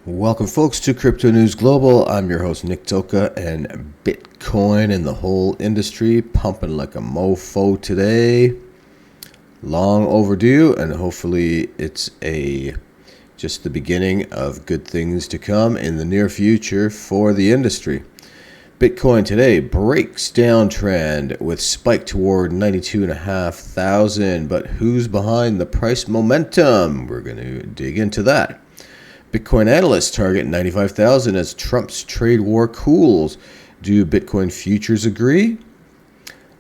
Welcome, folks, to Crypto News Global. I'm your host, Nick Toka, and Bitcoin and the whole industry pumping like a mofo today. Long overdue, and hopefully it's just the beginning of good things to come in the near future for the industry. Bitcoin today breaks downtrend with spike toward 92,500, but who's behind the price momentum? We're going to dig into that. Bitcoin analysts target 95,000 as Trump's trade war cools. Do Bitcoin futures agree?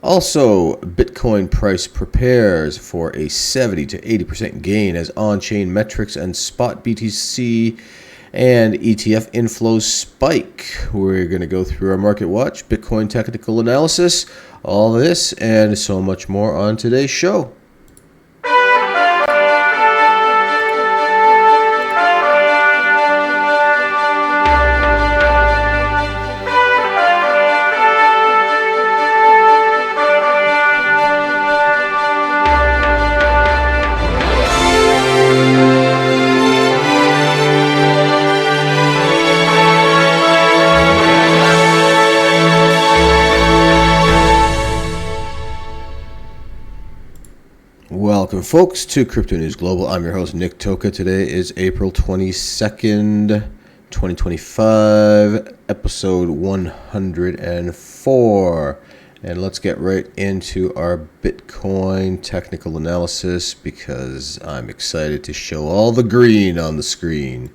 Also, Bitcoin price prepares for a 70 to 80% gain as on-chain metrics and spot BTC and ETF inflows spike. We're going to go through our market watch, Bitcoin technical analysis, all this and so much more on today's show. Welcome, folks, to Crypto News Global. I'm your host, Nick Toka. Today is April 22nd, 2025, episode 104. And let's get right into our Bitcoin technical analysis because I'm excited to show all the green on the screen.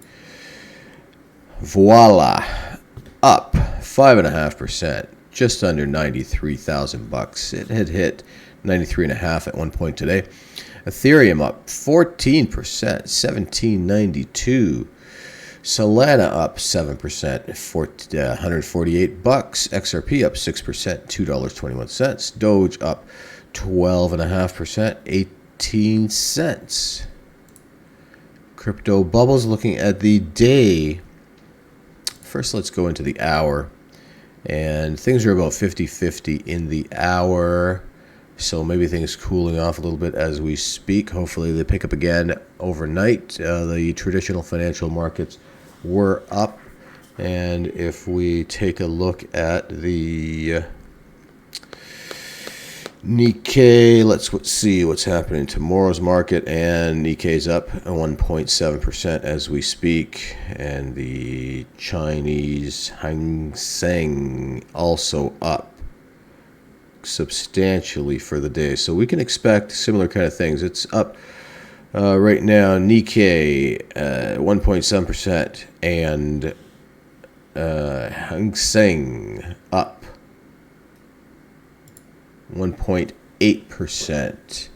Voila! Up 5.5%, just under 93,000 bucks. It had hit 93.5 at one point today. Ethereum up 14%, 1792. Solana up 7%, 148 bucks. XRP up 6%, $2.21. Doge up 12.5%, 18 cents. Crypto bubbles looking at the day. First, let's go into the hour. And things are about 50-50 in the hour. So maybe things cooling off a little bit as we speak. Hopefully they pick up again overnight. The traditional financial markets were up. And if we take a look at the Nikkei, let's see what's happening in tomorrow's market. And Nikkei's up 1.7% as we speak. And the Chinese Hang Seng also up substantially for the day, so we can expect similar kind of things. It's up right now. Nikkei 1.7% and Hang Seng up 1.8%.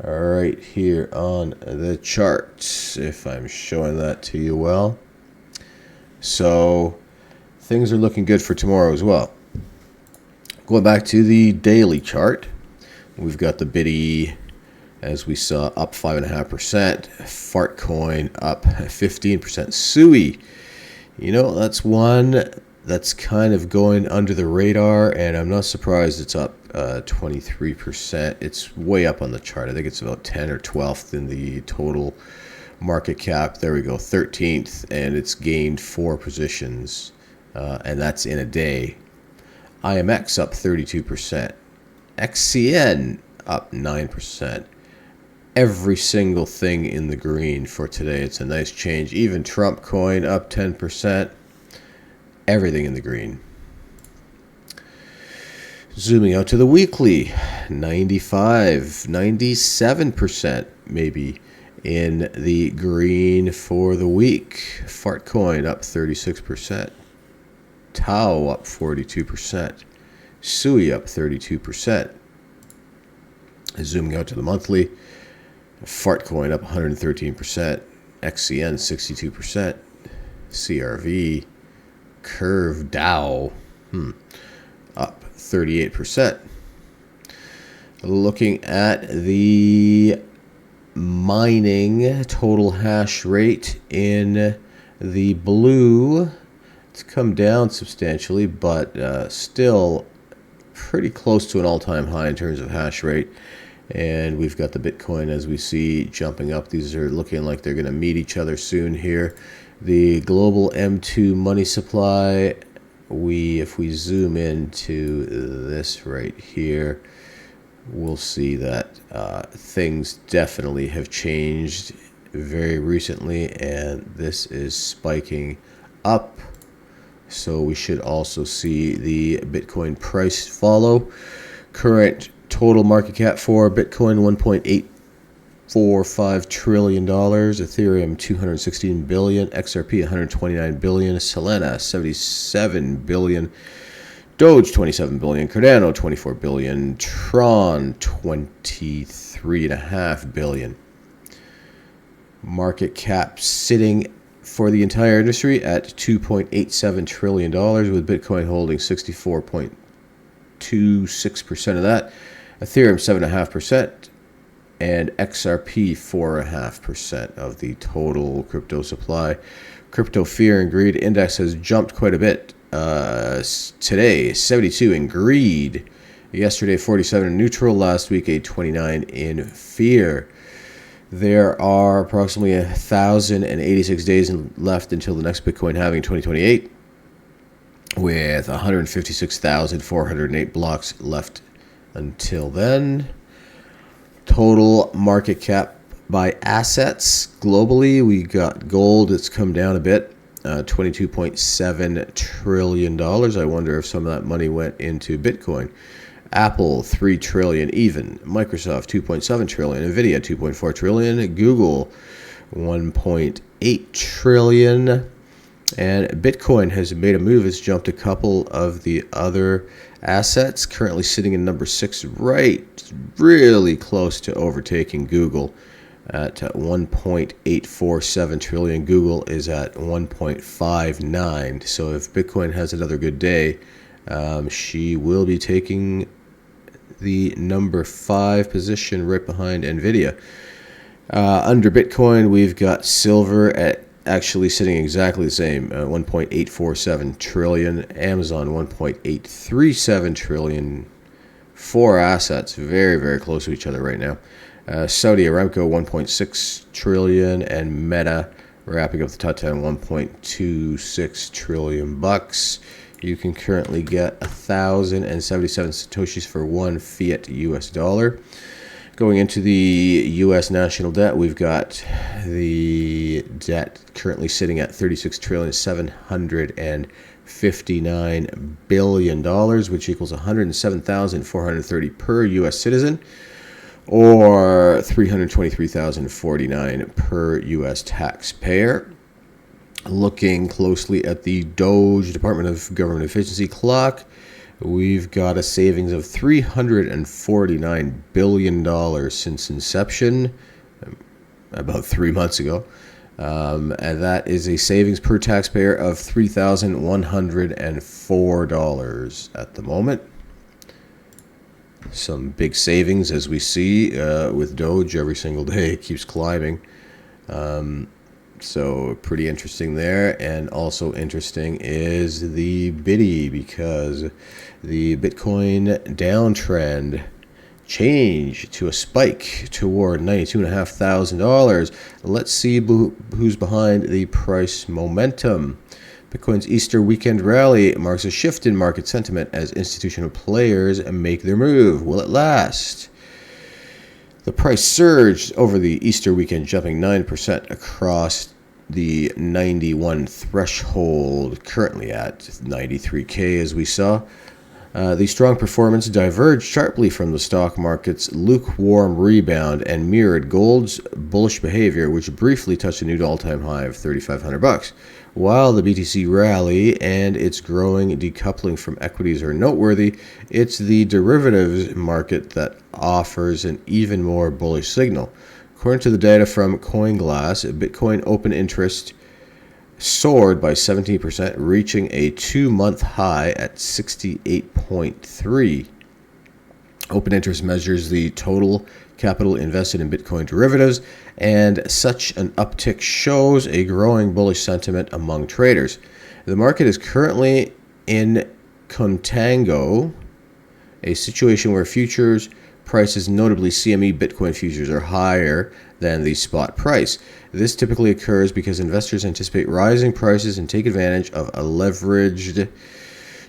All right, here on the charts, if I'm showing that to you well. So things are looking good for tomorrow as well. Going back to the daily chart, we've got the Bitty, as we saw, up 5.5%. Fartcoin up 15%. Sui, that's one that's kind of going under the radar, and I'm not surprised it's up 23%. It's way up on the chart. I think it's about 10th or 12th in the total market cap. There we go, 13th, and it's gained 4 positions, and that's in a day. IMX up 32%. XCN up 9%. Every single thing in the green for today. It's a nice change. Even Trump coin up 10%. Everything in the green. Zooming out to the weekly. 97% maybe in the green for the week. Fartcoin up 36%. Tau up 42%. Sui up 32%. Zooming out to the monthly. Fartcoin up 113%. XCN 62%. CRV. Curve Dow up 38%. Looking at the mining total hash rate in the blue, it's come down substantially, but still pretty close to an all-time high in terms of hash rate. And we've got the Bitcoin, as we see, jumping up. These are looking like they're going to meet each other soon here. The global M2 money supply, if we zoom into this right here, we'll see that things definitely have changed very recently, and this is spiking up. So we should also see the Bitcoin price follow. Current total market cap for Bitcoin, $1.845 trillion, Ethereum $216 billion, XRP $129 billion, Solana $77 billion, Doge $27 billion, Cardano $24 billion, Tron $23.5 billion. Market cap sitting for the entire industry at $2.87 trillion, with Bitcoin holding 64.26% of that, Ethereum 7.5%, and XRP 4.5% of the total crypto supply. Crypto Fear and Greed Index has jumped quite a bit. Today, 72 in greed. Yesterday, 47 in neutral. Last week, a 29 in fear. There are approximately 1,086 days left until the next Bitcoin halving in 2028, with 156,408 blocks left until then. Total market cap by assets globally, we got gold. It's come down a bit, $22.7 trillion. I wonder if some of that money went into Bitcoin. Apple, $3 trillion even. Microsoft, $2.7 trillion. Nvidia, $2.4 trillion. Google, $1.8 trillion. And Bitcoin has made a move. It's jumped a couple of the other assets, currently sitting in number 6, right, really close to overtaking Google at 1.847 trillion. Google is at 1.59. So if Bitcoin has another good day, she will be taking the number 5 position right behind Nvidia. Under Bitcoin, we've got silver at actually sitting exactly the same, 1.847 trillion. Amazon, 1.837 trillion. 4 assets, very, very close to each other right now. Saudi Aramco, 1.6 trillion, and Meta, wrapping up the top 10, 1.26 trillion bucks. You can currently get 1,077 satoshis for 1 fiat US dollar. Going into the U.S. national debt, we've got the debt currently sitting at $36,759 billion, which equals $107,430 per U.S. citizen, or $323,049 per U.S. taxpayer. Looking closely at the Doge Department of Government Efficiency clock, we've got a savings of $349 billion since inception, about 3 months ago. And that is a savings per taxpayer of $3,104 at the moment. Some big savings, as we see with Doge every single day. It keeps climbing. So pretty interesting there. And also interesting is the BIDI, because the Bitcoin downtrend changed to a spike toward $92,500. Let's see who's behind the price momentum. Bitcoin's Easter weekend rally marks a shift in market sentiment as institutional players make their move. Will it last? The price surged over the Easter weekend, jumping 9% across the 91 threshold, currently at 93K, as we saw. The strong performance diverged sharply from the stock market's lukewarm rebound and mirrored gold's bullish behavior, which briefly touched a new all-time high of $3,500. While the BTC rally and its growing decoupling from equities are noteworthy, it's the derivatives market that offers an even more bullish signal. According to the data from CoinGlass, Bitcoin open interest soared by 17%, reaching a 2-month high at 68.3. Open interest measures the total capital invested in Bitcoin derivatives, and such an uptick shows a growing bullish sentiment among traders. The market is currently in contango, a situation where futures prices, notably CME Bitcoin futures, are higher than the spot price. This typically occurs because investors anticipate rising prices and take advantage of a leveraged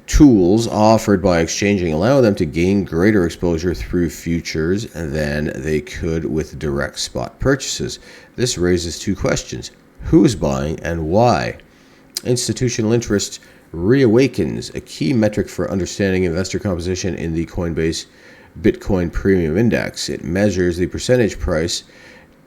tools offered by exchanging, allowing them to gain greater exposure through futures than they could with direct spot purchases. This raises two questions: who is buying and why? Institutional interest reawakens, a key metric for understanding investor composition in the Coinbase Bitcoin Premium Index. It measures the percentage price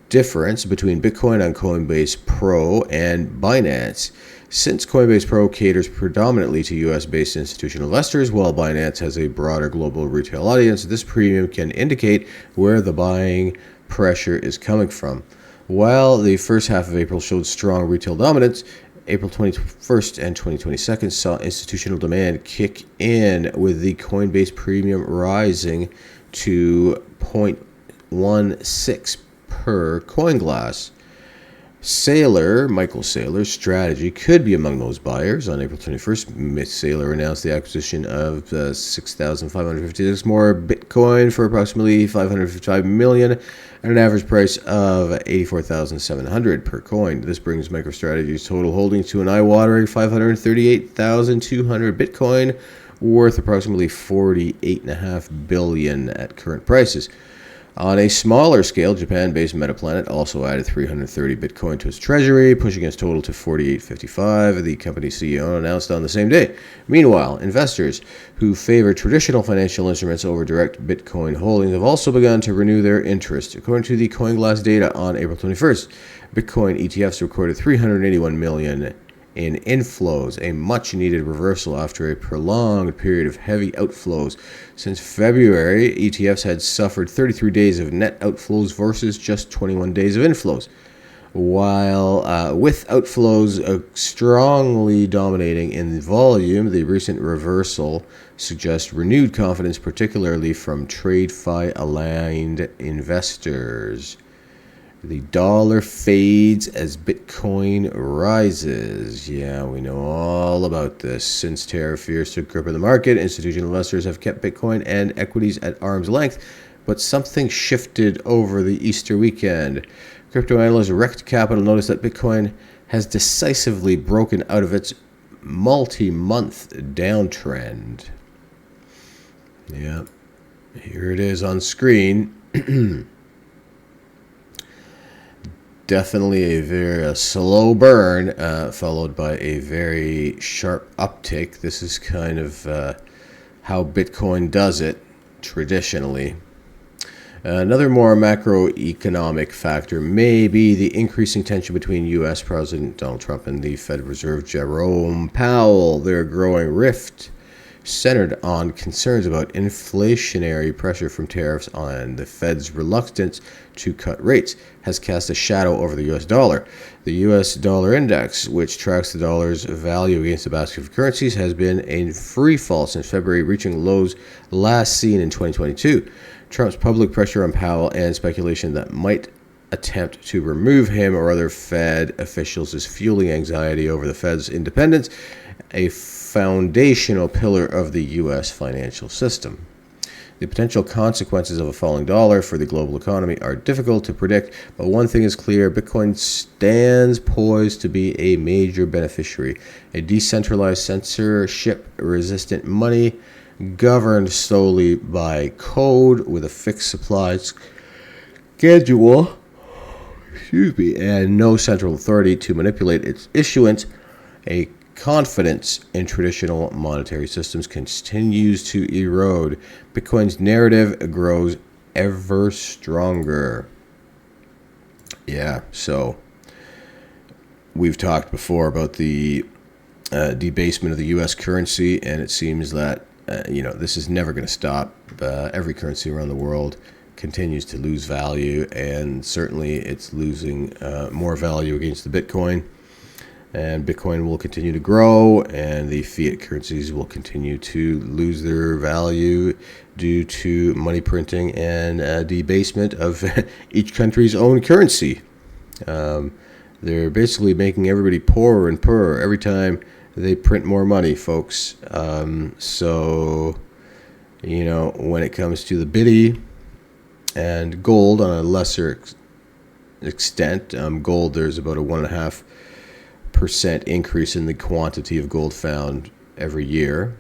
difference between Bitcoin on Coinbase Pro and Binance. Since Coinbase Pro caters predominantly to US-based institutional investors, while Binance has a broader global retail audience, this premium can indicate where the buying pressure is coming from. While the first half of April showed strong retail dominance, April 21st and 22nd saw institutional demand kick in, with the Coinbase Premium rising to 0.16 per coin glass. Michael Saylor's strategy could be among those buyers. On April 21st, Ms. Saylor announced the acquisition of 6,556 more Bitcoin for approximately $555 million at an average price of $84,700 per coin. This brings MicroStrategy's total holdings to an eye-watering 538,200 Bitcoin, worth approximately $48.5 billion at current prices. On a smaller scale, Japan-based Metaplanet also added 330 Bitcoin to its treasury, pushing its total to 4855, the company's CEO announced on the same day. Meanwhile, investors who favor traditional financial instruments over direct Bitcoin holdings have also begun to renew their interest. According to the CoinGlass data on April 21st, Bitcoin ETFs recorded 381 million in inflows, a much-needed reversal after a prolonged period of heavy outflows. Since February, ETFs had suffered 33 days of net outflows versus just 21 days of inflows. While with outflows strongly dominating in volume, the recent reversal suggests renewed confidence, particularly from TradeFi-aligned investors. The dollar fades as Bitcoin rises. Yeah, we know all about this. Since tariff fears took grip of the market, institutional investors have kept Bitcoin and equities at arm's length, but something shifted over the Easter weekend. Crypto analyst Rect Capital noticed that Bitcoin has decisively broken out of its multi-month downtrend. Yeah, here it is on screen. Definitely a very slow burn, followed by a very sharp uptick. This is kind of how Bitcoin does it traditionally. Another more macroeconomic factor may be the increasing tension between U.S. President Donald Trump and the Fed Reserve Jerome Powell. Their growing rift, centered on concerns about inflationary pressure from tariffs and the Fed's reluctance to cut rates, has cast a shadow over the U.S. dollar. The U.S. dollar index, which tracks the dollar's value against a basket of currencies, has been in free fall since February, reaching lows last seen in 2022. Trump's public pressure on Powell and speculation that might attempt to remove him or other Fed officials is fueling anxiety over the Fed's independence, a foundational pillar of the U.S. financial system. The potential consequences of a falling dollar for the global economy are difficult to predict, but one thing is clear: Bitcoin stands poised to be a major beneficiary. A decentralized, censorship-resistant money governed solely by code with a fixed supply schedule, and no central authority to manipulate its issuance. A confidence in traditional monetary systems continues to erode. Bitcoin's narrative grows ever stronger. Yeah, so we've talked before about the debasement of the U.S. currency, and it seems that this is never going to stop. Every currency around the world continues to lose value, and certainly it's losing more value against the Bitcoin. And Bitcoin will continue to grow, and the fiat currencies will continue to lose their value due to money printing and debasement of each country's own currency. They're basically making everybody poorer and poorer every time they print more money, folks. So when it comes to the bitty, And gold on a lesser extent. Gold, there's about a 1.5% increase in the quantity of gold found every year.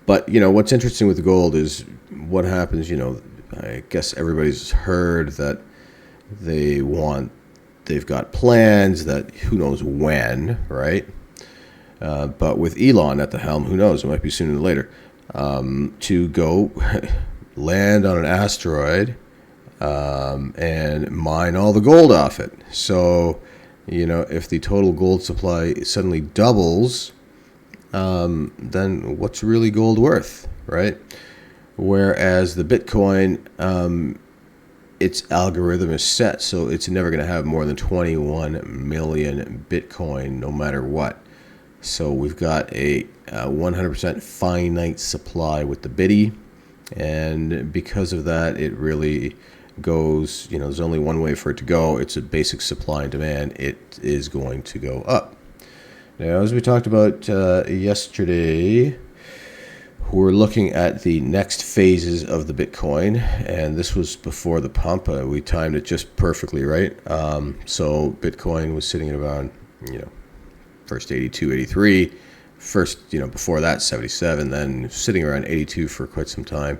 But, what's interesting with gold is what happens, I guess everybody's heard that they've got plans that who knows when, right? But with Elon at the helm, who knows, it might be sooner than later, to go land on an asteroid and mine all the gold off it. So, if the total gold supply suddenly doubles, then what's really gold worth, right? Whereas the Bitcoin, its algorithm is set, so it's never going to have more than 21 million Bitcoin no matter what. So we've got a 100% finite supply with the Bitty, and because of that, it really goes, there's only one way for it to go. It's a basic supply and demand. It is going to go up. Now, as we talked about yesterday, we're looking at the next phases of the Bitcoin, and this was before the pump. We timed it just perfectly, right? So Bitcoin was sitting at around, first 82, 83. First, before that, 77. Then sitting around 82 for quite some time.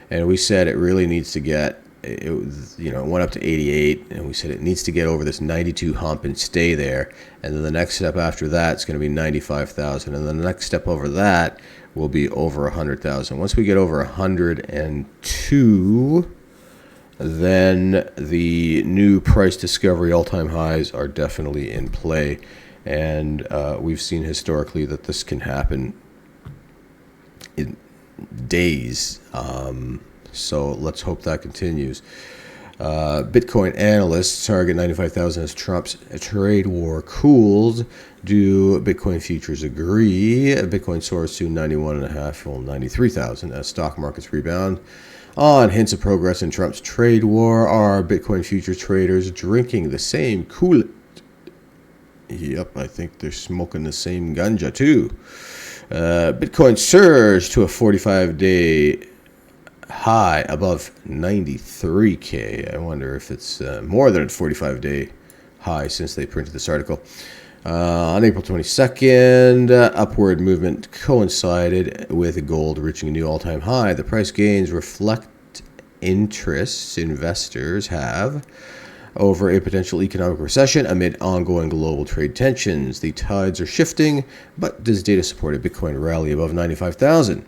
And we said it really needs to get, it went up to 88, and we said it needs to get over this 92 hump and stay there. And then the next step after that is going to be 95,000. And then the next step over that will be over 100,000. Once we get over 102, then the new price discovery all-time highs are definitely in play. And we've seen historically that this can happen in days. So let's hope that continues. Bitcoin analysts target 95,000 as Trump's trade war cools. Do Bitcoin futures agree? Bitcoin soars to 91.5, well, 93,000 as stock markets rebound. On hints of progress in Trump's trade war, are Bitcoin future traders drinking the same Kool-Aid? Yep, I think they're smoking the same ganja too. Bitcoin surged to a 45-day high above 93K. I wonder if it's more than a 45-day high since they printed this article. On April 22nd, upward movement coincided with gold reaching a new all-time high. The price gains reflect interests investors have over a potential economic recession amid ongoing global trade tensions. The tides are shifting, but does data support a Bitcoin rally above 95,000?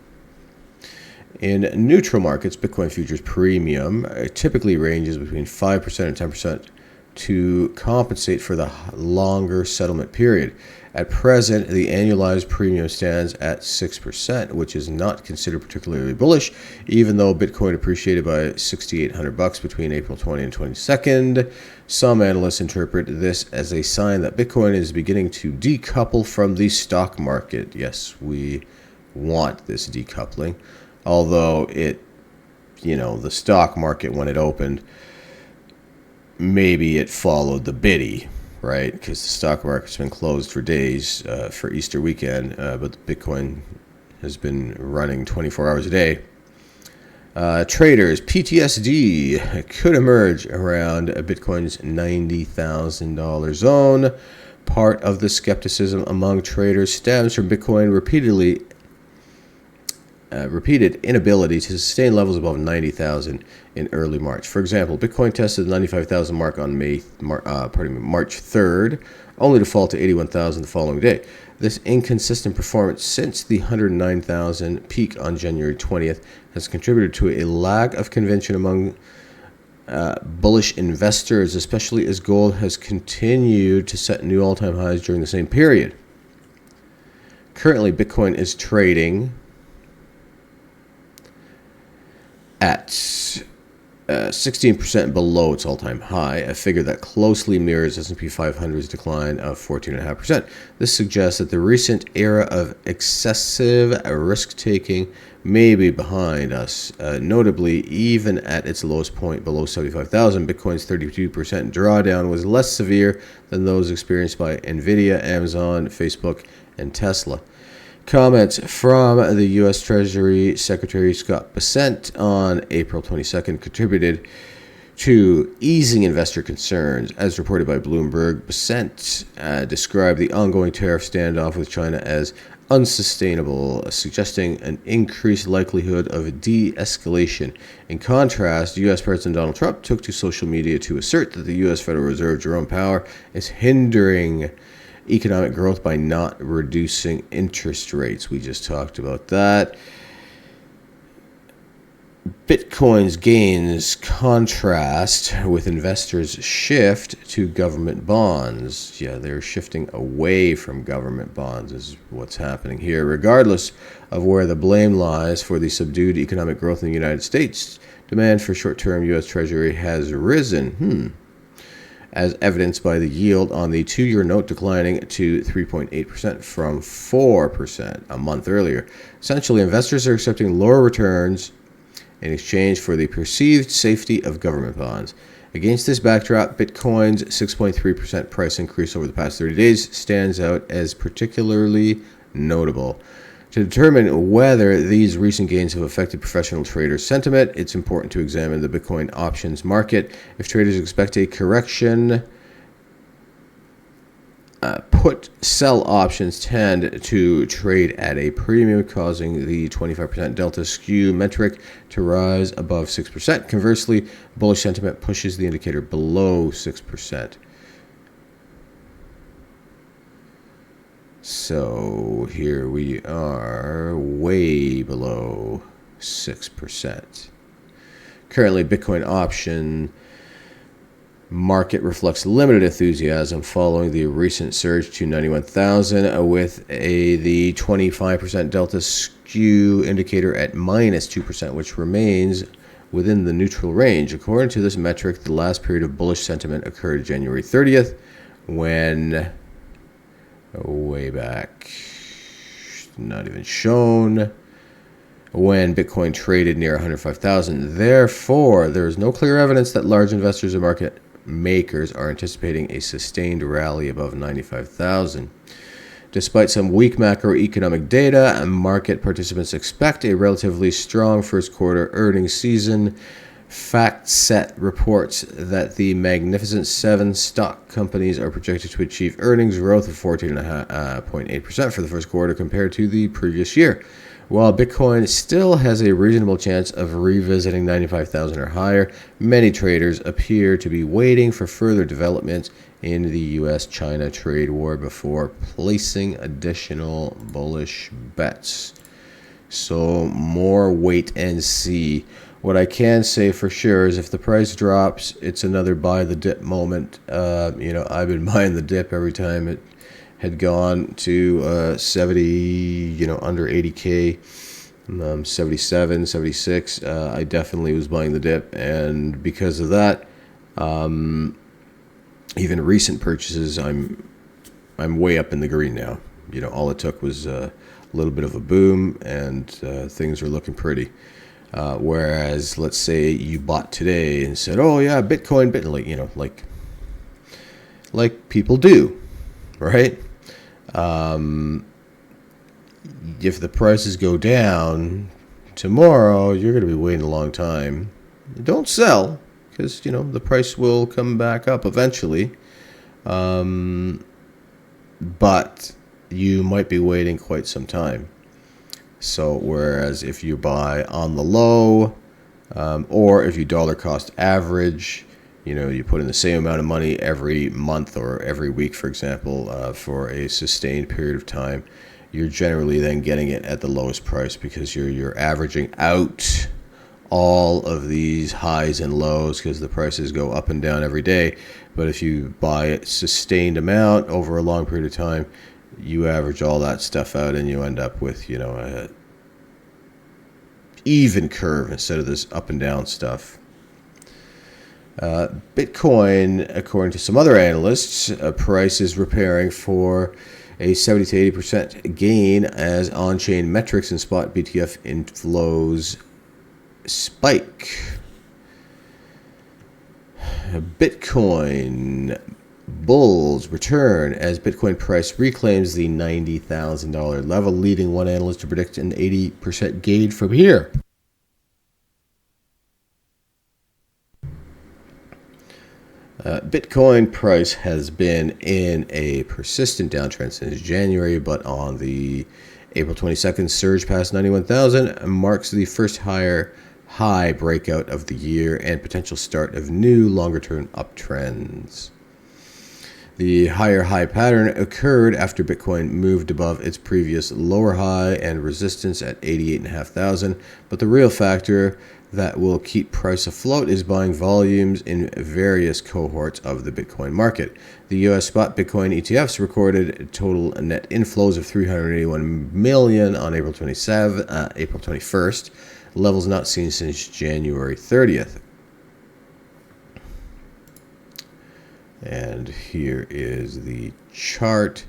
In neutral markets, Bitcoin futures premium typically ranges between 5% and 10% to compensate for the longer settlement period. At present, the annualized premium stands at 6%, which is not considered particularly bullish, even though Bitcoin appreciated by $6,800 between April 20 and 22nd. Some analysts interpret this as a sign that Bitcoin is beginning to decouple from the stock market. Yes, we want this decoupling, although the stock market, when it opened, maybe it followed the Bitty, right? Because the stock market's been closed for days for Easter weekend, but Bitcoin has been running 24 hours a day. Traders, PTSD could emerge around Bitcoin's $90,000 zone. Part of the skepticism among traders stems from Bitcoin repeated inability to sustain levels above 90,000 in early March. For example, Bitcoin tested the 95,000 mark on March 3rd, only to fall to 81,000 the following day. This inconsistent performance since the 109,000 peak on January 20th has contributed to a lack of conviction among bullish investors, especially as gold has continued to set new all-time highs during the same period. Currently, Bitcoin is trading at 16% below its all-time high, a figure that closely mirrors S&P 500's decline of 14.5%. This suggests that the recent era of excessive risk-taking may be behind us. Notably, even at its lowest point below 75,000, Bitcoin's 32% drawdown was less severe than those experienced by Nvidia, Amazon, Facebook, and Tesla. Comments from the U.S. Treasury Secretary Scott Bessent on April 22nd contributed to easing investor concerns. As reported by Bloomberg, Bessent described the ongoing tariff standoff with China as unsustainable, suggesting an increased likelihood of de-escalation. In contrast, U.S. President Donald Trump took to social media to assert that the U.S. Federal Reserve Jerome Powell is hindering economic growth by not reducing interest rates. We just talked about that. Bitcoin's gains contrast with investors' shift to government bonds. Yeah, they're shifting away from government bonds is what's happening here. Regardless of where the blame lies for the subdued economic growth in the United States, demand for short-term U.S. Treasury has risen, as evidenced by the yield on the 2-year note declining to 3.8% from 4% a month earlier. Essentially, investors are accepting lower returns in exchange for the perceived safety of government bonds. Against this backdrop, Bitcoin's 6.3% price increase over the past 30 days stands out as particularly notable. To determine whether these recent gains have affected professional traders' sentiment, it's important to examine the Bitcoin options market. If traders expect a correction, put-sell options tend to trade at a premium, causing the 25% delta skew metric to rise above 6%. Conversely, bullish sentiment pushes the indicator below 6%. So here we are, way below 6%. Currently, Bitcoin option market reflects limited enthusiasm following the recent surge to 91,000, with the 25% delta skew indicator at minus 2%, which remains within the neutral range. According to this metric, the last period of bullish sentiment occurred January 30th, when, way back, not even shown, when Bitcoin traded near 105,000. Therefore, there is no clear evidence that large investors and market makers are anticipating a sustained rally above 95,000. Despite some weak macroeconomic data, market participants expect a relatively strong first quarter earnings season. FactSet reports that the Magnificent Seven stock companies are projected to achieve earnings growth of 14.8% for the first quarter compared to the previous year. While Bitcoin still has a reasonable chance of revisiting 95,000 or higher, many traders appear to be waiting for further developments in the U.S.-China trade war before placing additional bullish bets. So more wait and see. What I can say for sure is if the price drops, it's another buy the dip moment. I've been buying the dip every time it had gone to 70, under 80K, 77, 76. I definitely was buying the dip, and because of that, even recent purchases, I'm way up in the green now. All it took was a little bit of a boom, and things are looking pretty. Whereas, let's say you bought today and said, "Oh yeah, Bitcoin," like people do, right? If the prices go down tomorrow, you're going to be waiting a long time. Don't sell, because the price will come back up eventually. But you might be waiting quite some time. So whereas if you buy on the low, or if you dollar cost average, you put in the same amount of money every month or every week, for example, for a sustained period of time, you're generally then getting it at the lowest price because you're averaging out all of these highs and lows because the prices go up and down every day. But if you buy a sustained amount over a long period of time, you average all that stuff out and you end up with, a even curve instead of this up and down stuff. Bitcoin, according to some other analysts, price is preparing for a 70 to 80% gain as on-chain metrics and spot BTF inflows spike. Bitcoin bulls return as Bitcoin price reclaims the $90,000 level, leading one analyst to predict an 80% gain from here. Bitcoin price has been in a persistent downtrend since January, but on the April 22nd surge past 91,000 marks the first high breakout of the year and potential start of new longer-term uptrends. The higher high pattern occurred after Bitcoin moved above its previous lower high and resistance at 88,500, but the real factor that will keep price afloat is buying volumes in various cohorts of the Bitcoin market. The U.S. spot Bitcoin ETFs recorded total net inflows of $381 million on April 21st, levels not seen since January 30th. And here is the chart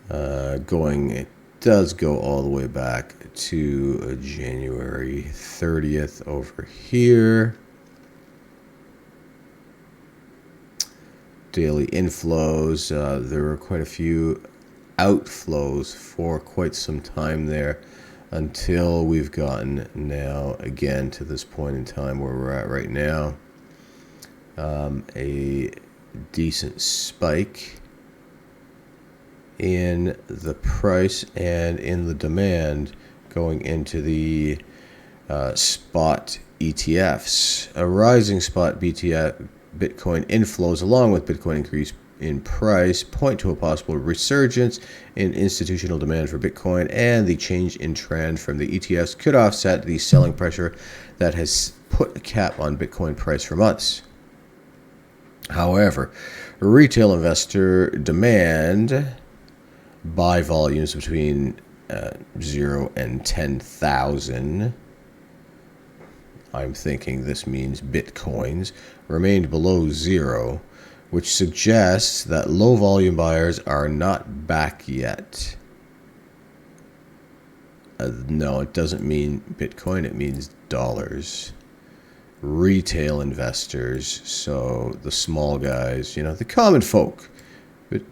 it does go all the way back to January 30th over here. Daily inflows, there were quite a few outflows for quite some time there until we've gotten now again to this point in time where we're at right now. A decent spike in the price and in the demand going into the spot ETFs. A rising spot Bitcoin inflows along with Bitcoin increase in price point to a possible resurgence in institutional demand for Bitcoin, and the change in trend from the ETFs could offset the selling pressure that has put a cap on Bitcoin price for months. However, retail investor demand buy volumes between 0 and 10,000, I'm thinking this means Bitcoins, remained below zero, which suggests that low volume buyers are not back yet. No, it doesn't mean Bitcoin, it means dollars. Retail investors, so the small guys, the common folk,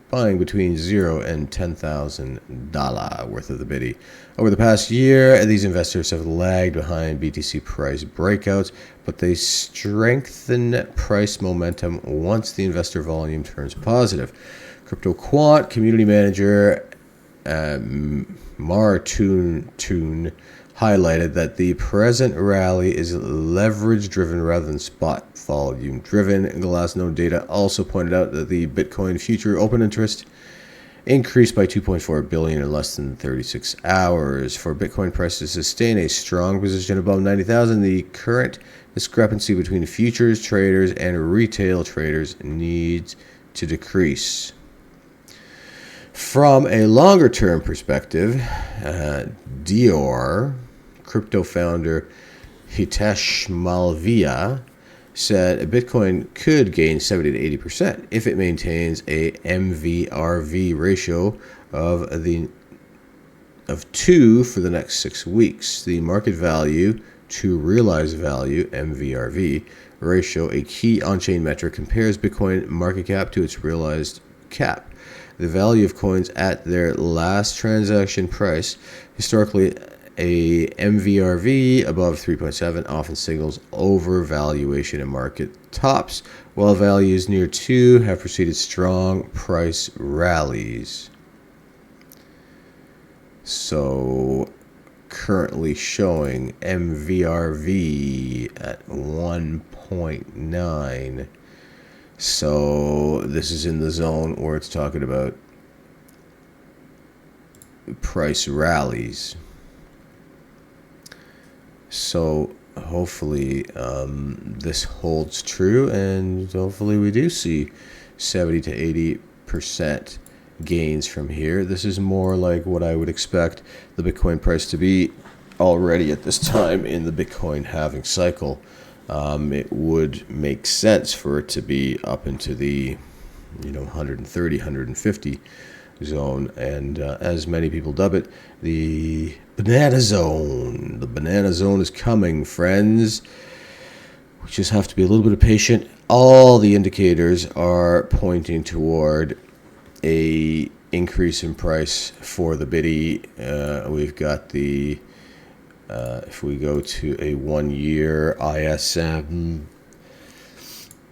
buying between $0 and $10,000 worth of the bitty. Over the past year, these investors have lagged behind BTC price breakouts, but they strengthen price momentum once the investor volume turns positive. CryptoQuant community manager Martoon highlighted that the present rally is leverage driven rather than spot volume driven. Glassnode data also pointed out that the Bitcoin future open interest increased by 2.4 billion in less than 36 hours. For Bitcoin price to sustain a strong position above 90,000, the current discrepancy between futures traders and retail traders needs to decrease. From a longer term perspective, Dior crypto founder Hitesh Malviya said Bitcoin could gain 70 to 80% if it maintains a MVRV ratio of 2 for the next 6 weeks. The market value to realized value MVRV ratio, a key on-chain metric, compares Bitcoin market cap to its realized cap. The value of coins at their last transaction price. Historically, a MVRV above 3.7 often signals overvaluation in market tops, while values near 2 have preceded strong price rallies. So, currently showing MVRV at 1.9. So this is in the zone where it's talking about price rallies. So hopefully this holds true, and hopefully we do see 70 to 80% gains from here. This is more like what I would expect the Bitcoin price to be already at this time in the Bitcoin halving cycle. It would make sense for it to be up into the 130, 150 zone, and as many people dub it, the banana zone. The banana zone is coming, friends. We just have to be a little bit patient. All the indicators are pointing toward a increase in price for the BITI. We've got the if we go to a 1-year ISM,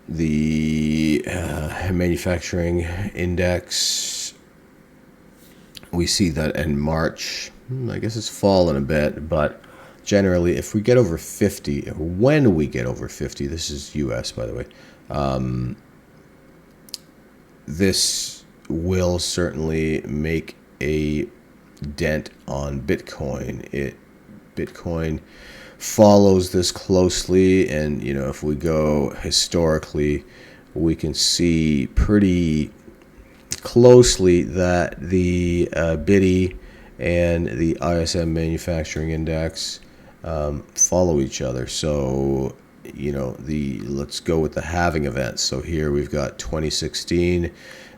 the manufacturing index, we see that in March. I guess it's fallen a bit, but generally, if we get over 50, when we get over 50, this is US, by the way, this will certainly make a dent on Bitcoin. Bitcoin follows this closely, and if we go historically, we can see pretty closely that the BITI and the ISM manufacturing index follow each other. So let's go with the halving event. So here we've got 2016,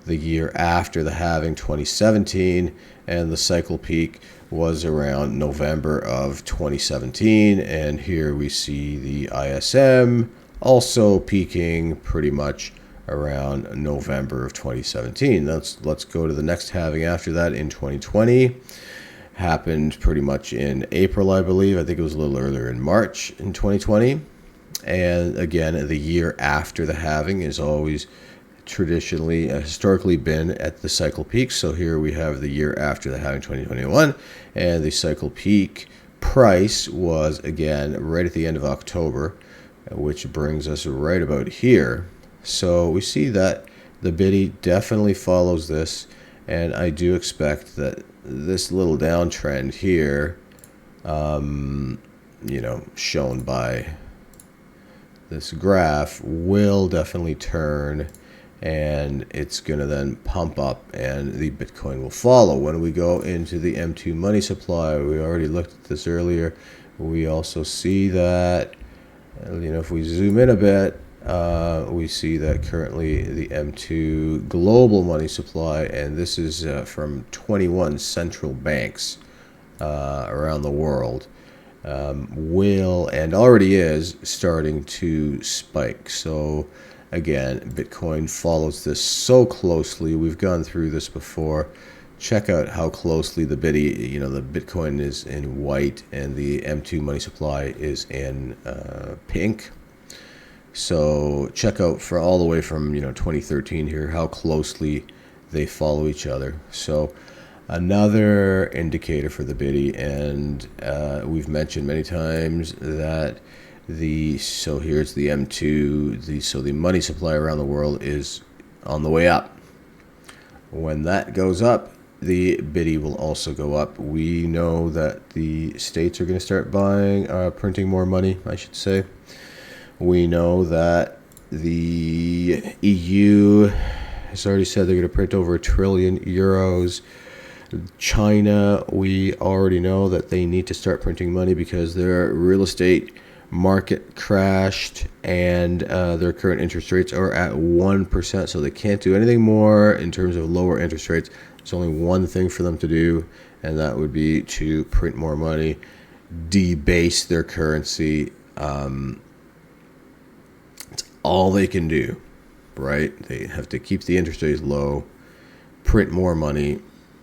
the year after the halving, 2017, and the cycle peak was around November of 2017, and here we see the ISM also peaking pretty much around November of 2017. Let's go to the next halving after that in 2020. Happened pretty much in April, I believe. I think it was a little earlier in March in 2020. And again, the year after the halving is always traditionally, historically been at the cycle peak. So here we have the year after the halving, 2021, and the cycle peak price was again right at the end of October, which brings us right about here. So we see that the BITI definitely follows this, and I do expect that this little downtrend here, shown by this graph, will definitely turn, and it's going to then pump up, and the Bitcoin will follow. When we go into the M2 money supply, we already looked at this earlier. We also see that, if we zoom in a bit, we see that currently the M2 global money supply, and this is from 21 central banks around the world, will and already is starting to spike. So again, Bitcoin follows this so closely. We've gone through this before. Check out how closely the BITI, the Bitcoin is in white and the M2 money supply is in pink. So check out for all the way from 2013 here how closely they follow each other. So another indicator for the BITI, and we've mentioned many times that so here's the M2, so the money supply around the world is on the way up. When that goes up, the BITI will also go up. We know that the states are going to start printing more money, I should say. We know that the EU has already said they're going to print over €1 trillion. China, we already know that they need to start printing money because their real estate market crashed, and their current interest rates are at 1%, so they can't do anything more in terms of lower interest rates. There's only one thing for them to do, and that would be to print more money, debase their currency. It's all they can do, right? They have to keep the interest rates low, print more money,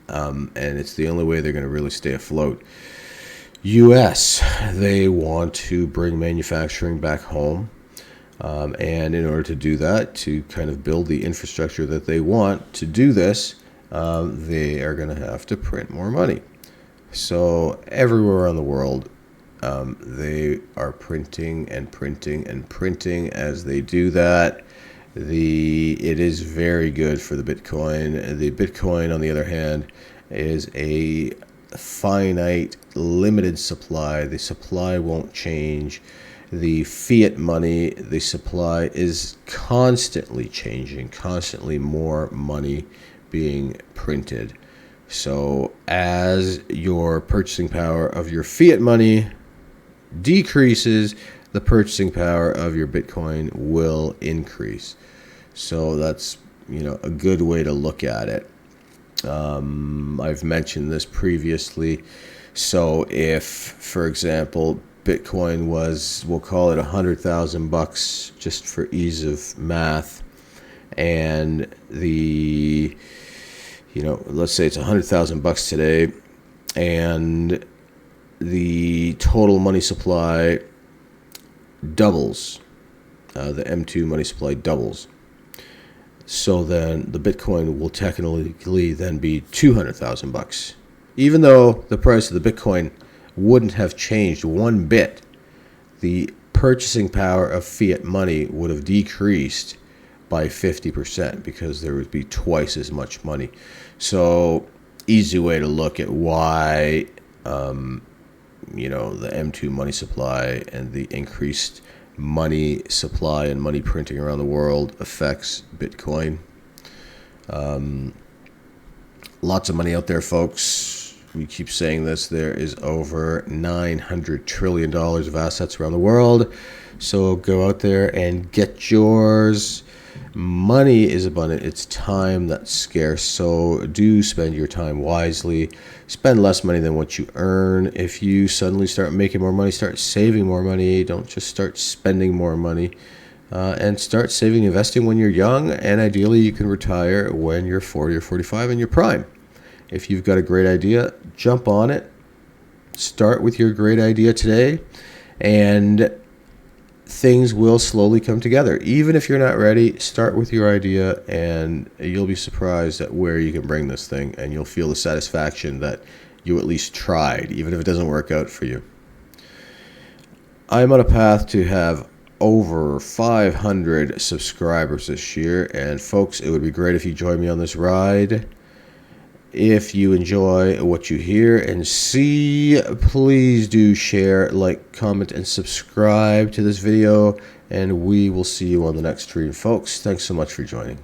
and it's the only way they're going to really stay afloat. US, they want to bring manufacturing back home, and in order to do that, to kind of build the infrastructure that they want to do this, they are going to have to print more money. So everywhere around the world, they are printing and printing and printing. As they do that, it is very good for the Bitcoin. The Bitcoin, on the other hand, is a finite, limited supply. The supply won't change. The fiat money, the supply is constantly changing, constantly more money being printed. So as your purchasing power of your fiat money decreases, the purchasing power of your Bitcoin will increase. So that's a good way to look at it. I've mentioned this previously. So if, for example, Bitcoin was, we'll call it $100,000 just for ease of math, and the, let's say it's $100,000 today, and the total money supply doubles, the M2 money supply doubles. So then the Bitcoin will technically then be $200,000. Even though the price of the Bitcoin wouldn't have changed one bit, the purchasing power of fiat money would have decreased by 50% because there would be twice as much money. So easy way to look at why the M2 money supply and the increased money supply and money printing around the world affects Bitcoin. Lots of money out there, folks. We keep saying this. There is over $900 trillion of assets around the world. So go out there and get yours. Money is abundant. It's time that's scarce. So do spend your time wisely. Spend less money than what you earn. If you suddenly start making more money, start saving more money. Don't just start spending more money. And start saving, investing when you're young. And ideally, you can retire when you're 40 or 45 in your prime. If you've got a great idea, jump on it. Start with your great idea today. And things will slowly come together. Even if you're not ready, start with your idea, and you'll be surprised at where you can bring this thing, and you'll feel the satisfaction that you at least tried, even if it doesn't work out for you. I'm on a path to have over 500 subscribers this year, and folks, it would be great if you join me on this ride. If you enjoy what you hear and see, please do share, like, comment, and subscribe to this video, and we will see you on the next stream. Folks, thanks so much for joining.